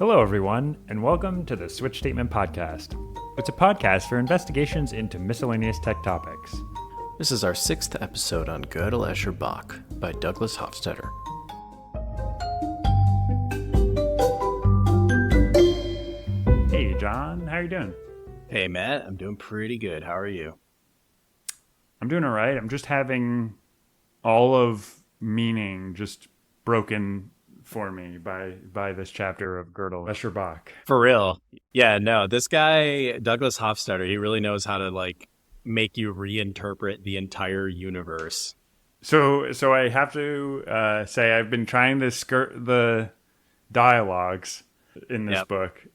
Hello, everyone, and welcome to the Switch Statement Podcast. It's a podcast for investigations into miscellaneous tech topics. This is our 6th episode on Gödel, Escher, Bach by Douglas Hofstadter. Hey, John, how are you doing? Hey, Matt, I'm doing pretty good. How are you? I'm doing all right. I'm just having all of meaning just broken for me by this chapter of Gödel, Escher, Bach. For real. Yeah, no, this guy, Douglas Hofstadter, he really knows how to, make you reinterpret the entire universe. So I have to say I've been trying to skirt the dialogues in this book,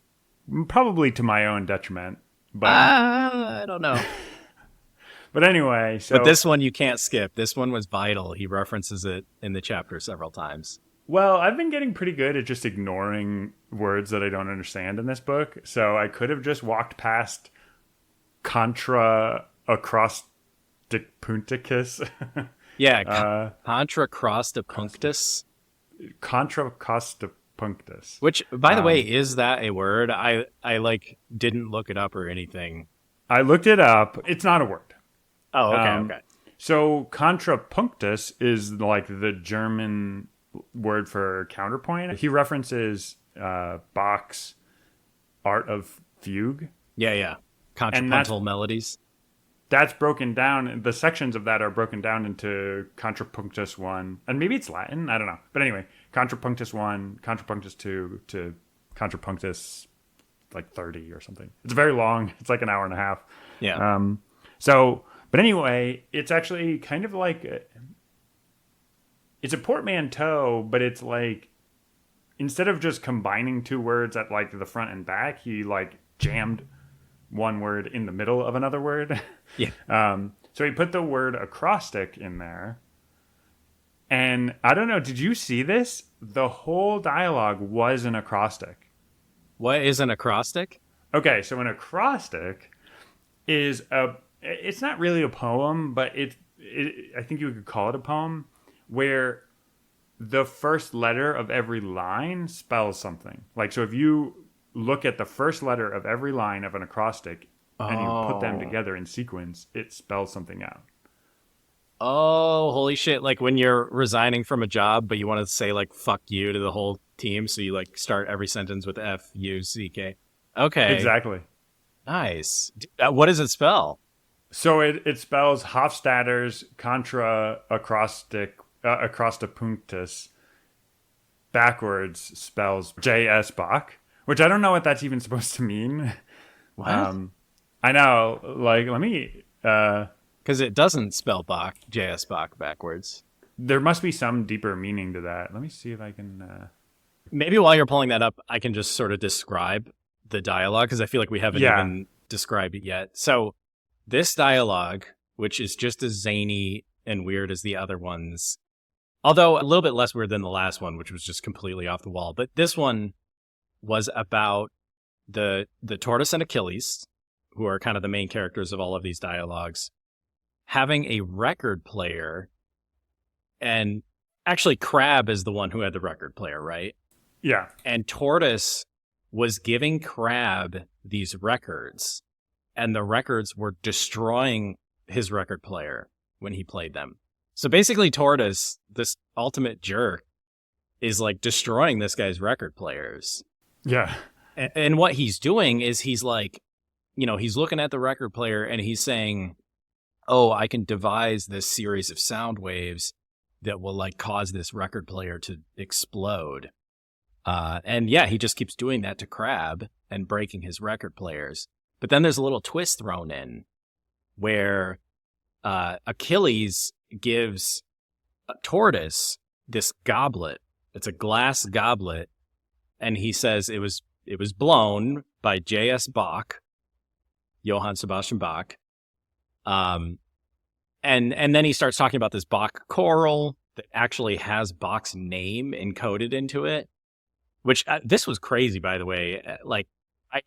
probably to my own detriment. But I don't know. But anyway, But this one you can't skip. This one was vital. He references it in the chapter several times. Well, I've been getting pretty good at just ignoring words that I don't understand in this book. So I could have just walked past contra acrostipunctus. Yeah, contra crostipunctus. Contra costipunctus. Which, by the way, is that a word? I didn't look it up or anything. I looked it up. It's not a word. Oh, okay. So contrapunctus is like the German word for counterpoint. He references Bach's Art of Fugue. Yeah. Contrapuntal melodies. That's broken down. The sections of that are broken down into contrapunctus 1. And maybe it's Latin. I don't know. But anyway, contrapunctus 1, contrapunctus 2 to contrapunctus 30 or something. It's very long. It's like an hour and a half. Yeah. But anyway, it's actually kind of like... It's a portmanteau, but it's like... Instead of just combining two words at the front and back, he jammed one word in the middle of another word. Yeah. So he put the word acrostic in there. And I don't know, did you see this? The whole dialogue was an acrostic. What is an acrostic? Okay, so an acrostic is it's not really a poem, but I think you could call it a poem, where the first letter of every line spells something. So if you look at the first letter of every line of an acrostic and you put them together in sequence, it spells something out. Oh, holy shit. Like when you're resigning from a job, but you want to say fuck you to the whole team. So you start every sentence with F-U-C-K. Okay. Exactly. Nice. What does it spell? So it spells Hofstadter's contra acrostipunctus. Backwards spells J.S. Bach, which I don't know what that's even supposed to mean. What? I know. Let me... Because it doesn't spell Bach, J.S. Bach backwards. There must be some deeper meaning to that. Let me see if I can... Maybe while you're pulling that up, I can just sort of describe the dialogue, because I feel like we haven't even described it yet. So this dialogue, which is just as zany and weird as the other ones, although a little bit less weird than the last one, which was just completely off the wall. But this one was about the tortoise and Achilles, who are kind of the main characters of all of these dialogues, having a record player. And actually, Crab is the one who had the record player, right? Yeah. And Tortoise was giving Crab these records, and the records were destroying his record player when he played them. So basically, Tortoise, this ultimate jerk, is destroying this guy's record players. Yeah. And what he's doing is he's he's looking at the record player and he's saying, oh, I can devise this series of sound waves that will cause this record player to explode. And yeah, he just keeps doing that to Crab and breaking his record players. But then there's a little twist thrown in where Achilles gives a Tortoise this goblet. It's a glass goblet. And he says it was blown by J.S. Bach, Johann Sebastian Bach. And then he starts talking about this Bach choral that actually has Bach's name encoded into it, which this was crazy, by the way.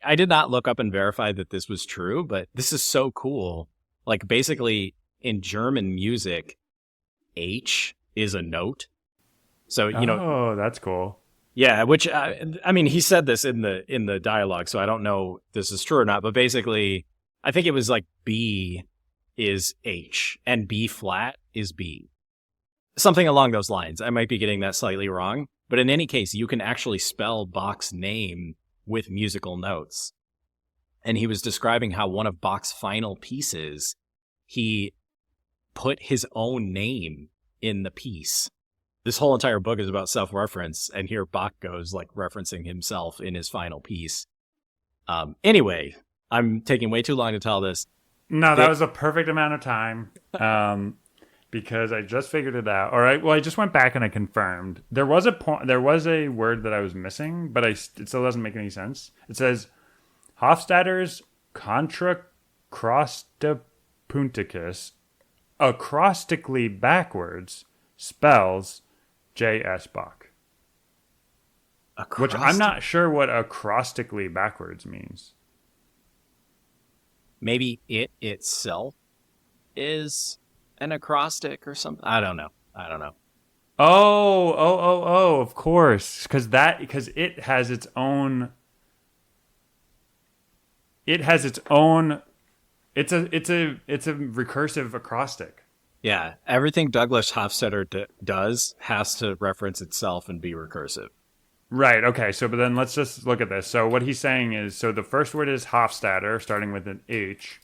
I did not look up and verify that this was true, but this is so cool. Basically in German music, H is a note. So, Oh, that's cool. Yeah, which I mean, he said this in the dialogue, so I don't know if this is true or not. But basically, I think it was like B is H and B flat is B, something along those lines. I might be getting that slightly wrong, but in any case, you can actually spell Bach's name with musical notes. And he was describing how one of Bach's final pieces, he put his own name in the piece. This whole entire book is about self-reference, and here Bach goes like referencing himself in his final piece. Anyway, I'm taking way too long to tell this. No, that was a perfect amount of time because I just figured it out. All right, well, I just went back and I confirmed. There was a word that I was missing, but it still doesn't make any sense. It says Hofstadter's Contracrostopunticus acrostically backwards spells J.S. Bach. Which I'm not sure what acrostically backwards means. Maybe it itself is an acrostic or something. I don't know. Oh, of course. Because it has its own. It's a recursive acrostic. Yeah, everything Douglas Hofstadter does has to reference itself and be recursive. Right, okay, but then let's just look at this. So what he's saying is, so the first word is Hofstadter, starting with an H.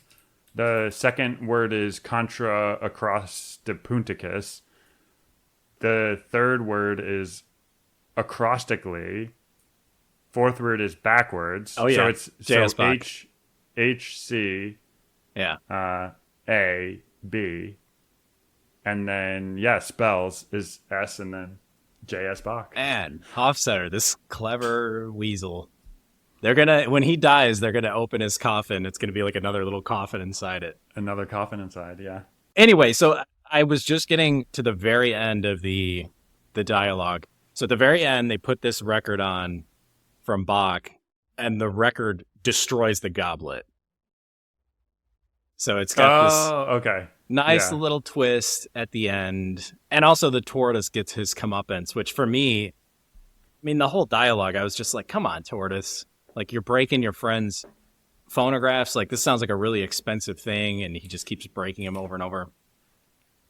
The second word is contra acrostipunticus. The third word is acrostically. Fourth word is backwards. Oh, yeah. So it's J.S. Bach. H, C, yeah. A, B. And then, spells is S and then J.S. Bach. And Hofstadter, this clever weasel. When he dies, they're going to open his coffin. It's going to be like another little coffin inside it. Another coffin inside, yeah. Anyway, so I was just getting to the very end of the dialogue. So at the very end, they put this record on from Bach, and the record destroys the goblet. So it's got this nice little twist at the end. And also the tortoise gets his comeuppance, which for me, I mean, the whole dialogue, I was just like, come on, tortoise. Like, you're breaking your friend's phonographs. Like, this sounds like a really expensive thing, and he just keeps breaking them over and over.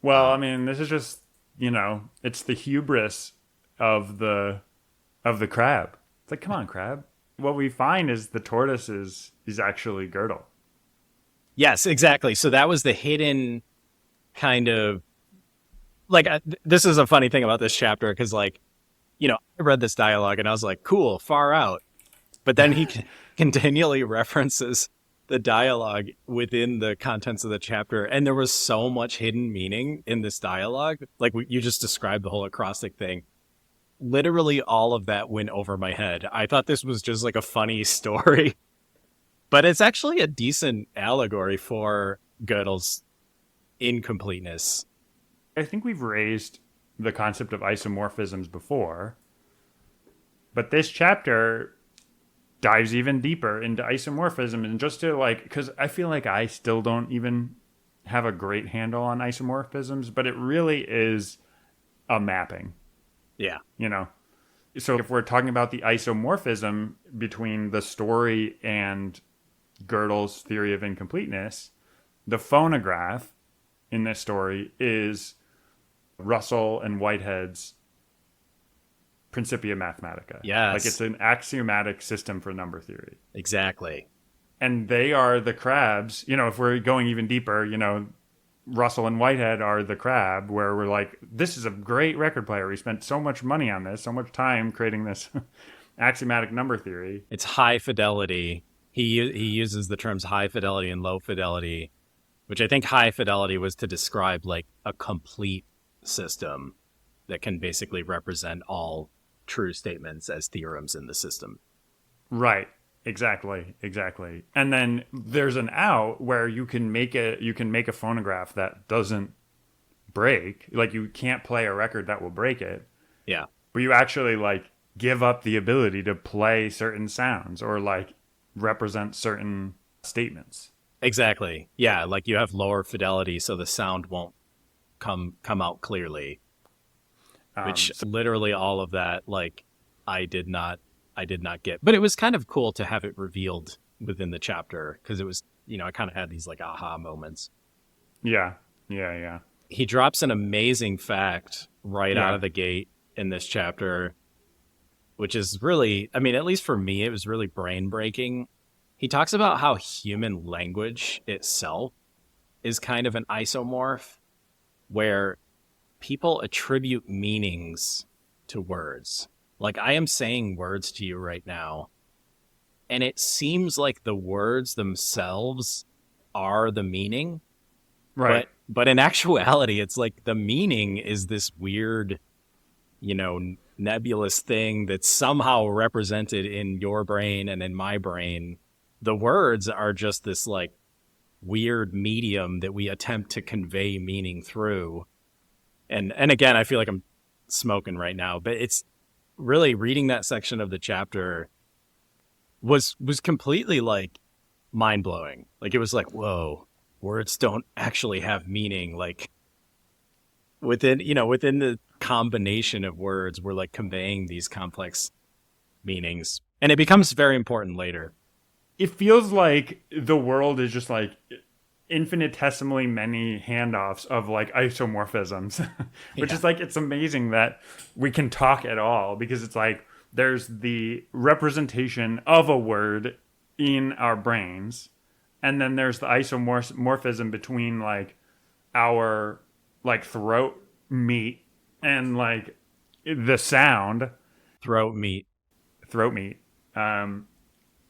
Well, I mean, this is just, it's the hubris of the crab. It's like, come on, crab. What we find is the tortoise is actually Gödel. Yes, exactly. So that was the hidden kind of, like, this is a funny thing about this chapter, because, like, I read this dialogue and I was like, cool, far out. But then he continually references the dialogue within the contents of the chapter, and there was so much hidden meaning in this dialogue. Like, you just described the whole acrostic thing. Literally all of that went over my head. I thought this was just like a funny story. But it's actually a decent allegory for Gödel's incompleteness. I think we've raised the concept of isomorphisms before, but this chapter dives even deeper into isomorphism, and just to because I feel like I still don't even have a great handle on isomorphisms, but it really is a mapping. Yeah. So if we're talking about the isomorphism between the story and Gödel's theory of incompleteness, the phonograph in this story is Russell and Whitehead's Principia Mathematica. Yes. Like, it's an axiomatic system for number theory. Exactly. And they are the crabs. If we're going even deeper, Russell and Whitehead are the crab, where we're like, this is a great record player. We spent so much money on this, so much time creating this axiomatic number theory. It's high fidelity. He uses the terms high fidelity and low fidelity, which I think high fidelity was to describe like a complete system that can basically represent all true statements as theorems in the system. Right. Exactly. And then there's an out where you can make a phonograph that doesn't break. Like, you can't play a record that will break it. Yeah. But you actually give up the ability to play certain sounds or represent certain statements. Exactly. Yeah, like you have lower fidelity, so the sound won't come out clearly. Which literally all of that, like, I did not get. But it was kind of cool to have it revealed within the chapter because it was, I kind of had these like aha moments. Yeah. Yeah. He drops an amazing fact right out of the gate in this chapter, which is really, I mean, at least for me, it was really brain breaking. He talks about how human language itself is kind of an isomorph where people attribute meanings to words. Like I am saying words to you right now, and it seems like the words themselves are the meaning. Right. But in actuality, it's like the meaning is this weird, nebulous thing that's somehow represented in your brain and in my brain. The words are just this like weird medium that we attempt to convey meaning through. And again, I feel like I'm smoking right now, but it's really reading that section of the chapter was completely like mind blowing. Like it was like, whoa, words don't actually have meaning. Like within the combination of words, we're like conveying these complex meanings, and it becomes very important later. It feels like the world is just like infinitesimally many handoffs of like isomorphisms, which is like, it's amazing that we can talk at all, because it's like there's the representation of a word in our brains, and then there's the isomorphism between like our like throat meat and like the sound throat meat.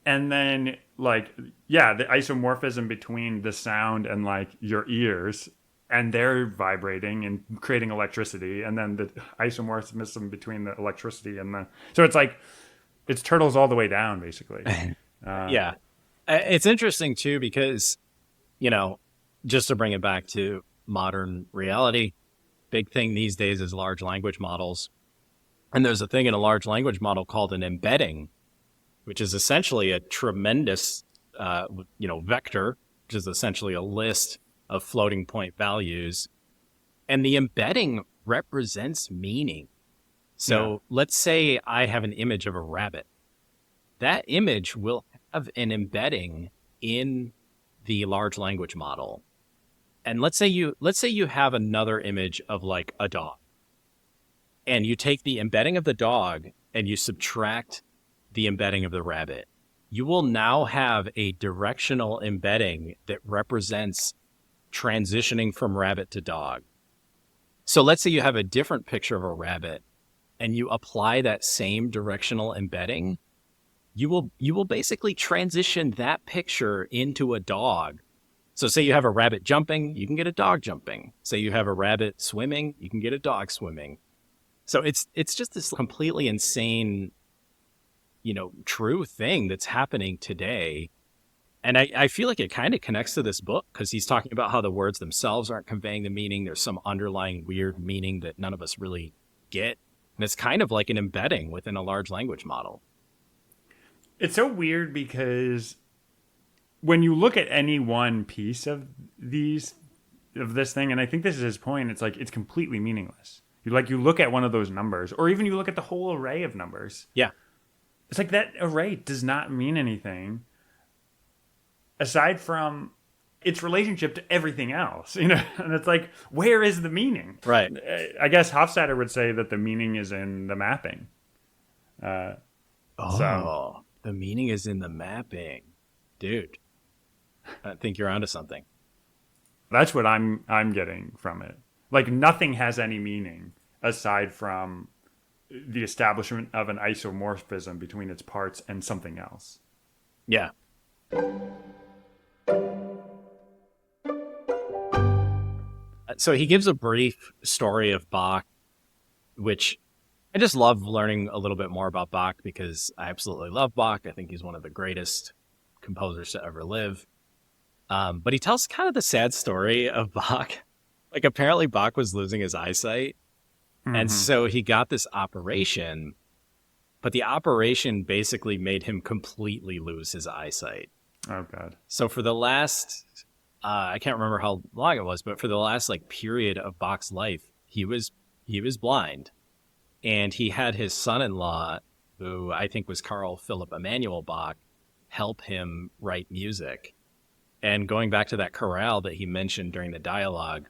And then like, yeah, the isomorphism between the sound and like your ears, and they're vibrating and creating electricity, and then the isomorphism between the electricity and so it's like, it's turtles all the way down basically. Yeah. It's interesting too, because, just to bring it back to modern reality, big thing these days is large language models. And there's a thing in a large language model called an embedding, which is essentially a tremendous, vector, which is essentially a list of floating point values. And the embedding represents meaning. So let's say I have an image of a rabbit. That image will have an embedding in the large language model. And let's say you have another image of like a dog. And you take the embedding of the dog and you subtract the embedding of the rabbit. You will now have a directional embedding that represents transitioning from rabbit to dog. So let's say you have a different picture of a rabbit and you apply that same directional embedding. You will basically transition that picture into a dog. So say you have a rabbit jumping, you can get a dog jumping. Say you have a rabbit swimming, you can get a dog swimming. So it's just this completely insane, true thing that's happening today. And I feel like it kind of connects to this book because he's talking about how the words themselves aren't conveying the meaning. There's some underlying weird meaning that none of us really get. And it's kind of like an embedding within a large language model. It's so weird because when you look at any one piece of this thing, and I think this is his point, it's like it's completely meaningless. You look at one of those numbers, or even you look at the whole array of numbers. Yeah. It's like that array does not mean anything aside from its relationship to everything else, And it's like, where is the meaning? Right. I guess Hofstadter would say that the meaning is in the mapping. The meaning is in the mapping. Dude, I think you're onto something. That's what I'm getting from it. Like nothing has any meaning aside from the establishment of an isomorphism between its parts and something else. Yeah. So he gives a brief story of Bach, which I just love learning a little bit more about Bach because I absolutely love Bach. I think he's one of the greatest composers to ever live. But he tells kind of the sad story of Bach. Like apparently Bach was losing his eyesight. Mm-hmm. And so he got this operation, but the operation basically made him completely lose his eyesight. Oh, God. So for the last, I can't remember how long it was, but for the last like period of Bach's life, he was blind. And he had his son-in-law who I think was Carl Philipp Emanuel Bach, help him write music. And going back to that chorale that he mentioned during the dialogue,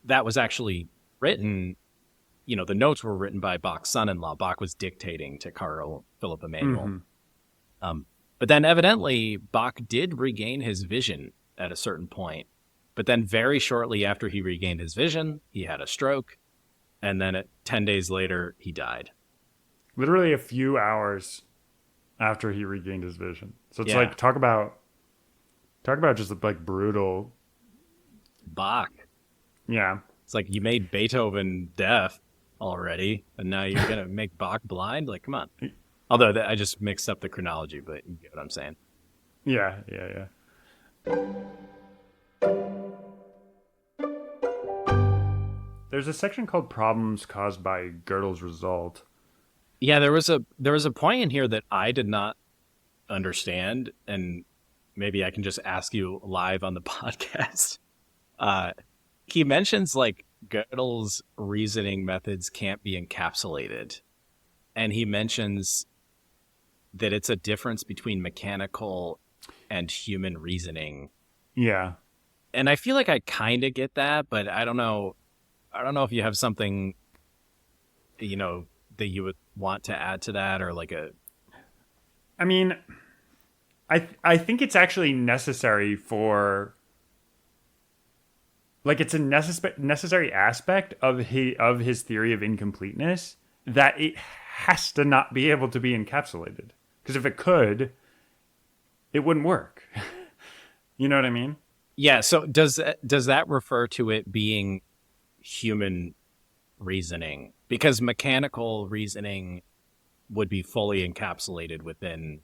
that was actually written, the notes were written by Bach's son-in-law. Bach was dictating to Carl Philipp Emanuel. But then evidently Bach did regain his vision at a certain point. But then very shortly after he regained his vision, he had a stroke. And then 10 days later, he died. Literally a few hours after he regained his vision. So it's like, talk about just like brutal. Bach. Yeah. It's like you made Beethoven deaf already, and now you're going to make Bach blind? Like, come on. Although I just mixed up the chronology, but you get what I'm saying. Yeah. There's a section called Problems Caused by Gödel's Result. Yeah, there was a point in here that I did not understand, and maybe I can just ask you live on the podcast. He mentions like Gödel's reasoning methods can't be encapsulated, and he mentions that it's a difference between mechanical and human reasoning. Yeah. And I feel like I kind of get that, but I don't know if you have something, that you would want to add to that, or like I mean, I think it's actually necessary for, like, it's a necessary aspect of his theory of incompleteness that it has to not be able to be encapsulated. Because if it could, it wouldn't work. You know what I mean? Yeah. So does that refer to it being human reasoning? Because mechanical reasoning would be fully encapsulated within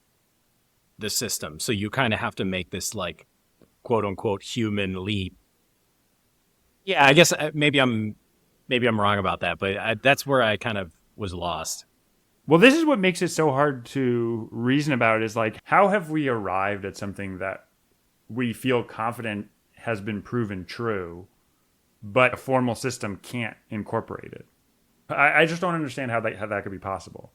the system. So you kind of have to make this like quote unquote human leap. Yeah, I guess maybe I'm wrong about that, but that's where I kind of was lost. Well, this is what makes it so hard to reason about, is like, how have we arrived at something that we feel confident has been proven true, but a formal system can't incorporate it? I just don't understand how that could be possible.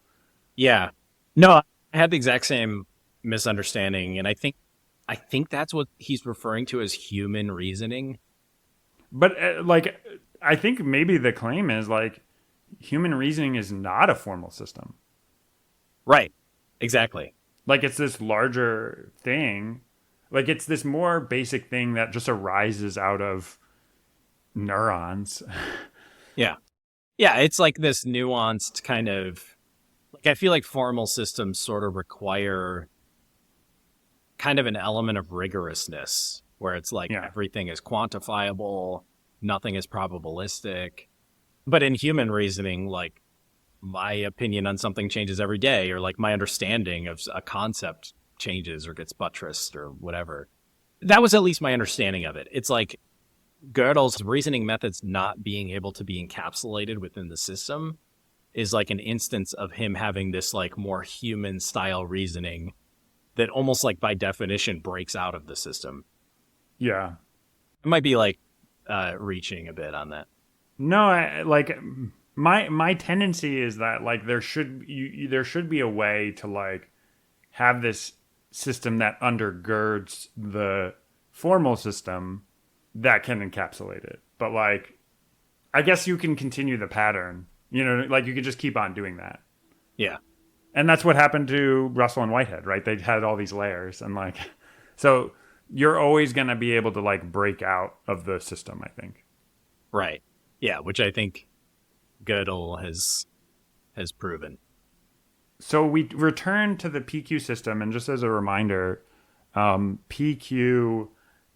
Yeah. No, I had the exact same misunderstanding, and I think that's what he's referring to as human reasoning. But I think maybe the claim is like human reasoning is not a formal system. Right. Exactly. Like it's this larger thing. Like it's this more basic thing that just arises out of neurons. Yeah. Yeah, it's like this nuanced kind of, like, I feel like formal systems sort of require kind of an element of rigorousness, where it's like everything is quantifiable, nothing is probabilistic. But in human reasoning, like, my opinion on something changes every day, or like my understanding of a concept changes or gets buttressed or whatever. That was at least my understanding of it. It's like Gödel's reasoning methods not being able to be encapsulated within the system is like an instance of him having this like more human style reasoning that almost like by definition breaks out of the system. Yeah. It might be like reaching a bit on that. No, my tendency is that like there should be a way to like have this system that undergirds the formal system that can encapsulate it. But like, I guess you can continue the pattern, like you could just keep on doing that. Yeah. And that's what happened to Russell and Whitehead, right? They had all these layers, and like, so you're always going to be able to like break out of the system, I think. Right. Yeah. Which I think Gödel has proven. So we return to the PQ system, and just as a reminder, PQ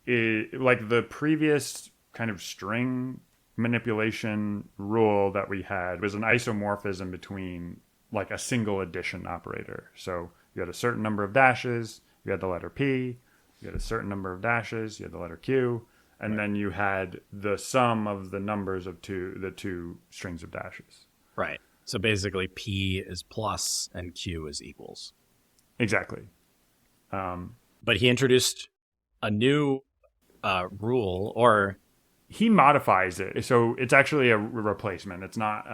is like the previous kind of string manipulation rule that we had was an isomorphism between like a single addition operator. So you had a certain number of dashes, you had the letter P, you had a certain number of dashes, you had the letter Q, and then you had the sum of the numbers of the two strings of dashes. Right. So basically P is plus and Q is equals. Exactly. But he introduced a new rule, or he modifies it. So it's actually a replacement. It's not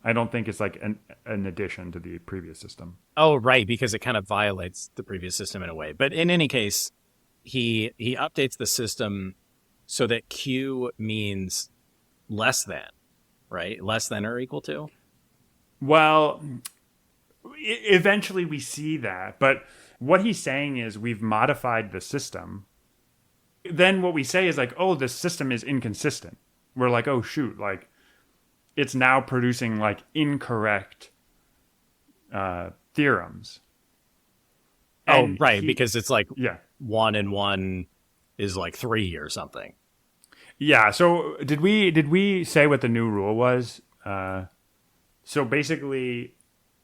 I don't think it's like an addition to the previous system. Oh, right, because it kind of violates the previous system in a way. But in any case, he updates the system so that Q means less than, right? Less than or equal to? Well, eventually we see that, but what he's saying is we've modified the system. Then what we say is like, oh, the system is inconsistent. We're like, oh shoot, like it's now producing like incorrect theorems. And right, because it's like yeah, 1 and 1 is like 3 or something. Yeah. So did we say what the new rule was? So basically,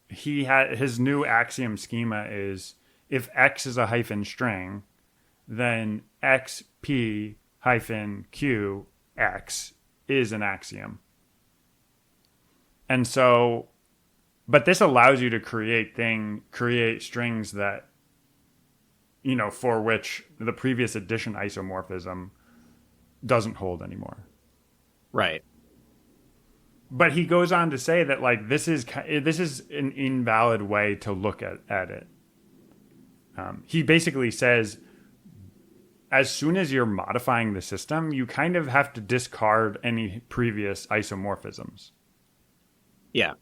he had his new axiom schema is if X is a hyphen string, then XP hyphen Q X is an axiom. And so, but this allows you to create strings that, for which the previous addition isomorphism doesn't hold anymore. Right. But he goes on to say that like this is an invalid way to look at it. He basically says, as soon as you're modifying the system, you kind of have to discard any previous isomorphisms. Yeah.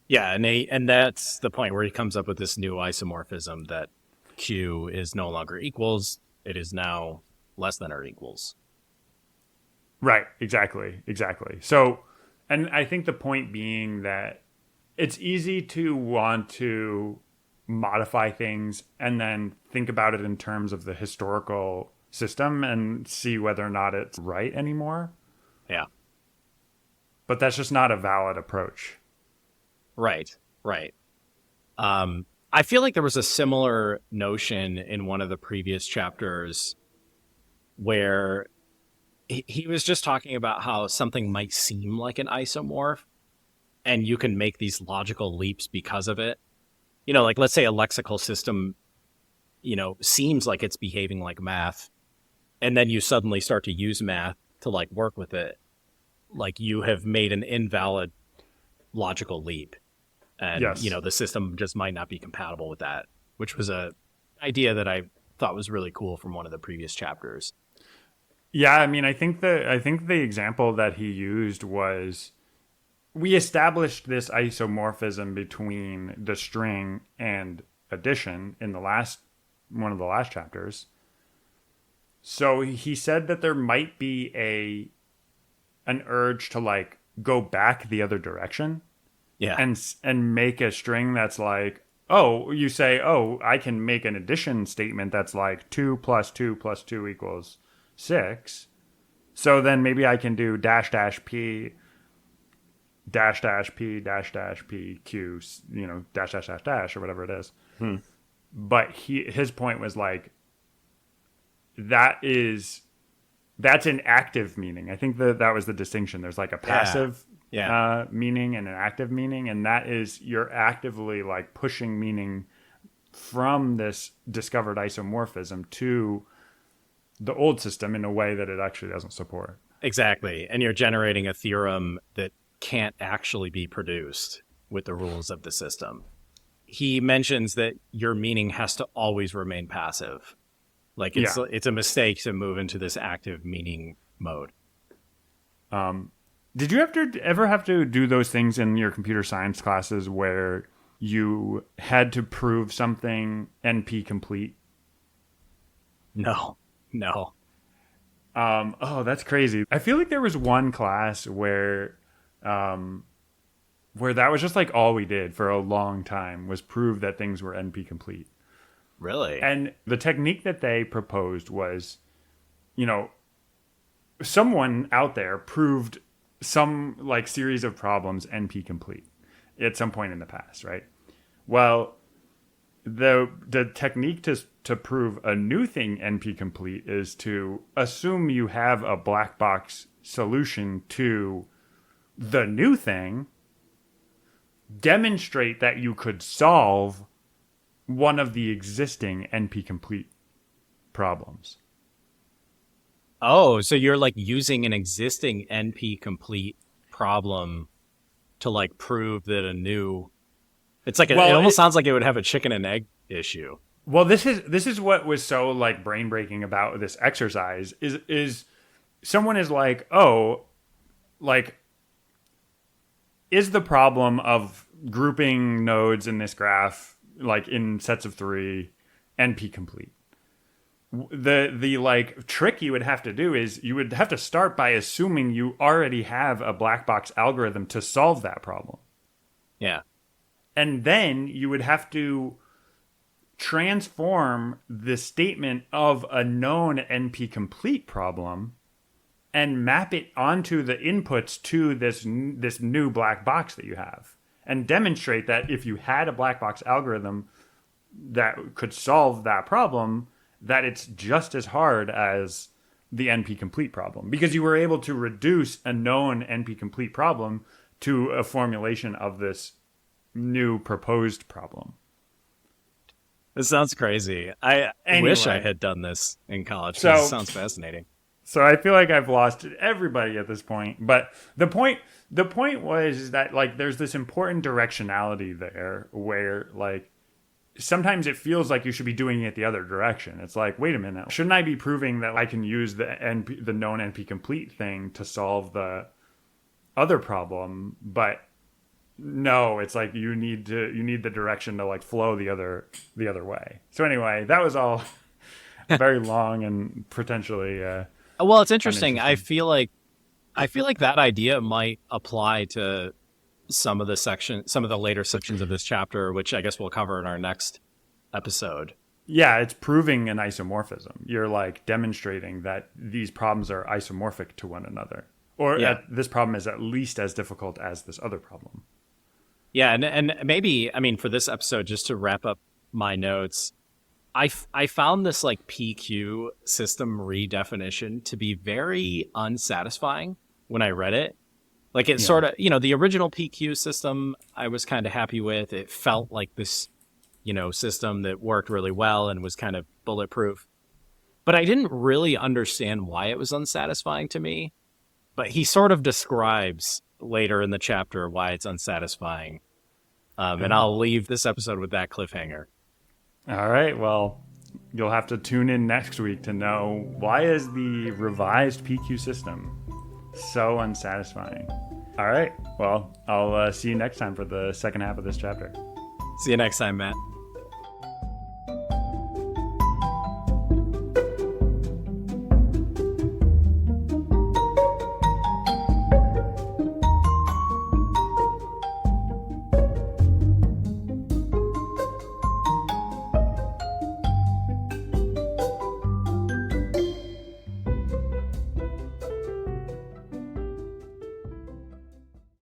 Yeah, and that's the point where he comes up with this new isomorphism that Q is no longer equals, it is now less than or equals. Right, exactly. So, and I think the point being that it's easy to want to modify things and then think about it in terms of the historical system and see whether or not it's right anymore. Yeah. But that's just not a valid approach. Right. I feel like there was a similar notion in one of the previous chapters where he was just talking about how something might seem like an isomorph and you can make these logical leaps because of it. Like let's say a lexical system, seems like it's behaving like math, and then you suddenly start to use math to like work with it. Like you have made an invalid logical leap. And, yes. The system just might not be compatible with that, which was a idea that I thought was really cool from one of the previous chapters. Yeah, I mean, I think the example that he used was we established this isomorphism between the string and addition in one of the last chapters. So he said that there might be an urge to like go back the other direction. Yeah. And make a string that's like, oh, you say, oh, I can make an addition statement that's like 2 plus 2 plus 2 equals 6. So then maybe I can do dash dash p dash dash p dash dash p q, dash dash dash dash or whatever it is. But his point was like, that's an active meaning. I think that was the distinction. There's like a passive meaning and an active meaning, and that is you're actively like pushing meaning from this discovered isomorphism to the old system in a way that it actually doesn't support. Exactly. And you're generating a theorem that can't actually be produced with the rules of the system. He mentions that your meaning has to always remain passive. Like it's a mistake to move into this active meaning mode. Did you ever have to do those things in your computer science classes where you had to prove something NP complete? No. Oh, that's crazy. I feel like there was one class where that was just like all we did for a long time was prove that things were NP complete. Really? And the technique that they proposed was, someone out there proved some like series of problems NP complete at some point in the past, right? Well, the technique to prove a new thing NP complete is to assume you have a black box solution to the new thing, demonstrate that you could solve one of the existing NP complete problems. Oh, so you're like using an existing NP complete problem to like prove that a new. It's like it Well, almost sounds like it would have a chicken and egg issue. Well, this is what was so like brain breaking about this exercise is someone is like, oh, like, is the problem of grouping nodes in this graph like in sets of 3 NP complete? The like trick you would have to do is you would have to start by assuming you already have a black box algorithm to solve that problem. Yeah. And then you would have to transform the statement of a known NP complete problem and map it onto the inputs to this new black box that you have, and demonstrate that if you had a black box algorithm that could solve that problem, that it's just as hard as the NP complete problem, because you were able to reduce a known NP complete problem to a formulation of this new proposed problem. This sounds crazy. I wish I had done this in college. So, this sounds fascinating. So I feel like I've lost everybody at this point. But the point was that like there's this important directionality there where like sometimes it feels like you should be doing it the other direction. It's like, wait a minute, shouldn't I be proving that I can use the known NP complete thing to solve the other problem? But no, it's like you need the direction to like flow the other way. So anyway, that was all very long and potentially well, it's interesting. I feel like that idea might apply to some of the later sections of this chapter, which I guess we'll cover in our next episode. Yeah, it's proving an isomorphism. You're like demonstrating that these problems are isomorphic to one another, or this problem is at least as difficult as this other problem. Yeah, and maybe, I mean, for this episode, just to wrap up my notes, I found this like PQ system redefinition to be very unsatisfying when I read it. Like it sort of, the original PQ system I was kind of happy with. It felt like this, system that worked really well and was kind of bulletproof. But I didn't really understand why it was unsatisfying to me. But he sort of describes later in the chapter why it's unsatisfying. And I'll leave this episode with that cliffhanger. All right. Well, you'll have to tune in next week to know why is the revised PQ system so unsatisfying. All right. Well, I'll see you next time for the second half of this chapter. See you next time, Matt.